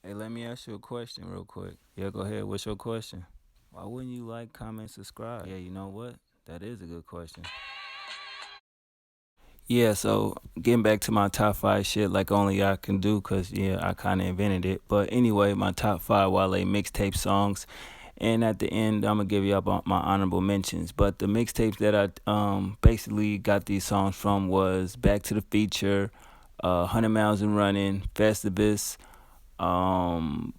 Hey, let me ask you a question real quick. Yeah, go ahead. What's your question? Why wouldn't you like, comment, subscribe? Yeah, you know what? That is a good question. Yeah, so getting back to my top five shit like only I can do, cause yeah, I kind of invented it. But anyway, my top five Wale mixtape songs, and at the end I'm gonna give you up on my honorable mentions. But the mixtapes that I basically got these songs from was Back to the Feature, 100 Miles and Running, Festivus, um,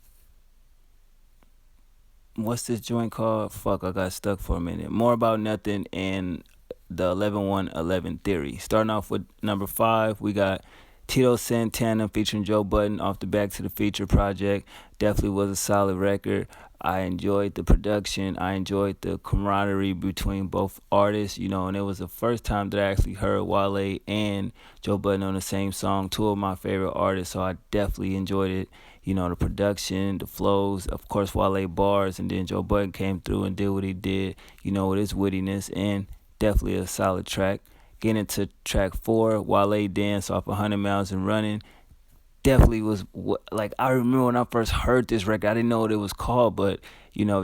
what's this joint called? Fuck, I got stuck for a minute. More About Nothing and the 11-1-11 Theory. Starting off with number five, we got Tito Santana featuring Joe Budden off the Back to the Future project. Definitely was a solid record. I enjoyed the production. I enjoyed the camaraderie between both artists, and it was the first time that I actually heard Wale and Joe Budden on the same song, two of my favorite artists, so I definitely enjoyed it. The production, the flows, of course, Wale bars, and then Joe Budden came through and did what he did, with his wittiness, and definitely a solid track. Getting into track four, Wale dance off 100 Miles and Running. Definitely was like I remember when I first heard this record, I didn't know what it was called, but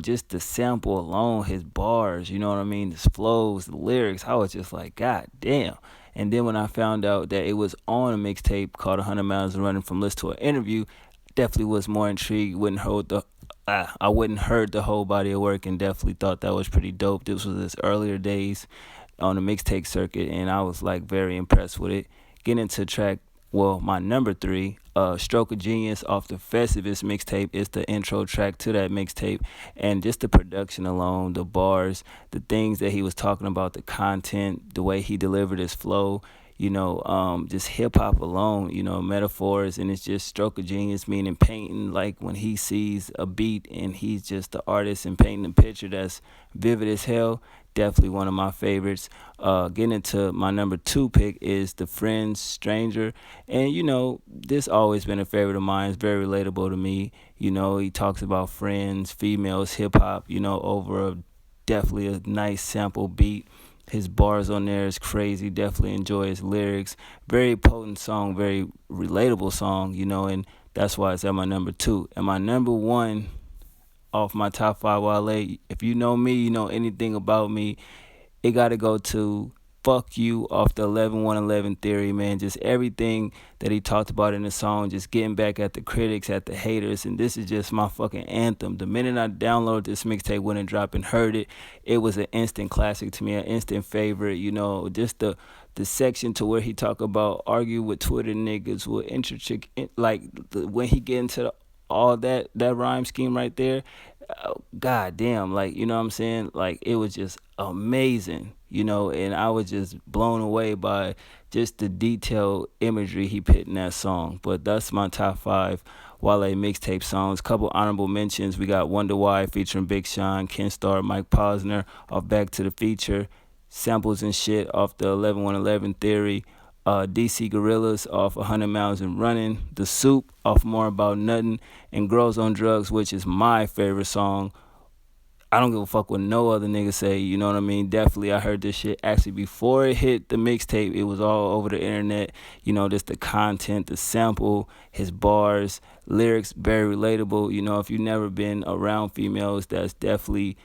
just the sample alone, his bars, you know what I mean, his flows, the lyrics, I was just like, God damn. And then when I found out that it was on a mixtape called 100 Miles and Running from List to an Interview, definitely was more intrigued. I wouldn't heard the whole body of work, and definitely thought that was pretty dope. This was his earlier days on the mixtape circuit, and I was like very impressed with it. Getting into track, well, my number three, Stroke of Genius off the Festivus mixtape is the intro track to that mixtape, and just the production alone, the bars, the things that he was talking about, the content, the way he delivered his flow, just hip hop alone, metaphors, and it's just stroke of genius, meaning painting like when he sees a beat and he's just the artist and painting a picture that's vivid as hell. Definitely one of my favorites. Getting into my number two pick is The Friends Stranger. And, this always been a favorite of mine. It's very relatable to me. He talks about friends, females, hip hop, over definitely a nice sample beat. His bars on there is crazy. Definitely enjoy his lyrics. Very potent song, very relatable song, and that's why it's at my number two. And my number one off my top five Wale, if you know me, you know anything about me, it got to go to Fuck You off the 11-1-11 Theory, man. Just everything that he talked about in the song, just getting back at the critics, at the haters. And this is just my fucking anthem. The minute I downloaded this mixtape, when it dropped and heard it, it was an instant classic to me, an instant favorite. Just the section to where he talk about argue with Twitter niggas with intricate, like when he get into all that rhyme scheme right there, god damn, like, you know what I'm saying, like it was just amazing, and I was just blown away by just the detailed imagery he put in that song. But that's my top five Wale mixtape songs. Couple honorable mentions: we got Wonder Why featuring Big Sean, Ken Starr, Mike Posner off Back to the Feature, Samples and Shit off the 11-1-11 Theory, DC Gorillas off 100 Miles and Running, The Soup off More About Nothing, and Girls on Drugs, which is my favorite song. I don't give a fuck what no other nigga say, you know what I mean? Definitely, I heard this shit actually before it hit the mixtape. It was all over the internet, just the content, the sample, his bars, lyrics, very relatable. If you've never been around females, that's definitely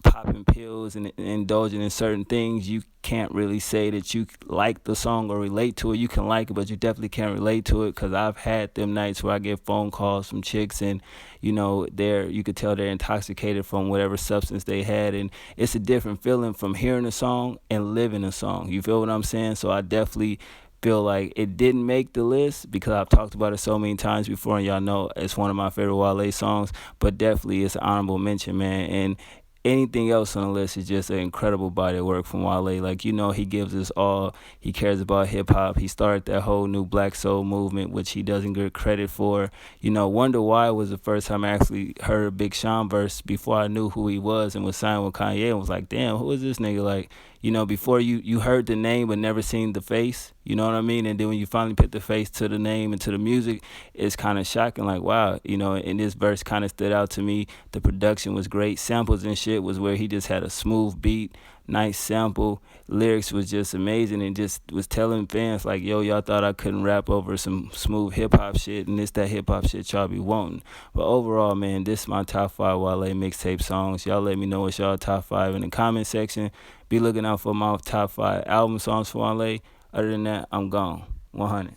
popping pills and indulging in certain things, you can't really say that you like the song or relate to it. You can like it, but you definitely can't relate to it, because I've had them nights where I get phone calls from chicks, and you could tell they're intoxicated from whatever substance they had, and it's a different feeling from hearing a song and living a song. You feel what I'm saying? So I definitely feel like it didn't make the list because I've talked about it so many times before, and y'all know it's one of my favorite Wale songs. But definitely it's an honorable mention, man. And anything else on the list is just an incredible body of work from Wale. Like, he gives us all. He cares about hip hop. He started that whole new black soul movement, which he doesn't get credit for. Wonder Why was the first time I actually heard Big Sean verse before I knew who he was and was signed with Kanye, and was like, damn, who is this nigga? Like, before you heard the name but never seen the face, you know what I mean? And then when you finally put the face to the name and to the music, it's kind of shocking, like, wow, and this verse kind of stood out to me. The production was great. Samples and shit was where he just had a smooth beat, nice sample. Lyrics was just amazing and just was telling fans like, yo, y'all thought I couldn't rap over some smooth hip hop shit and this that hip hop shit y'all be wanting. But overall, man, this is my top 5 Wale mixtape songs. Y'all let me know what's y'all top 5 in the comment section. Be looking out for my top 5 album songs for Wale. Other than that, I'm gone. 100.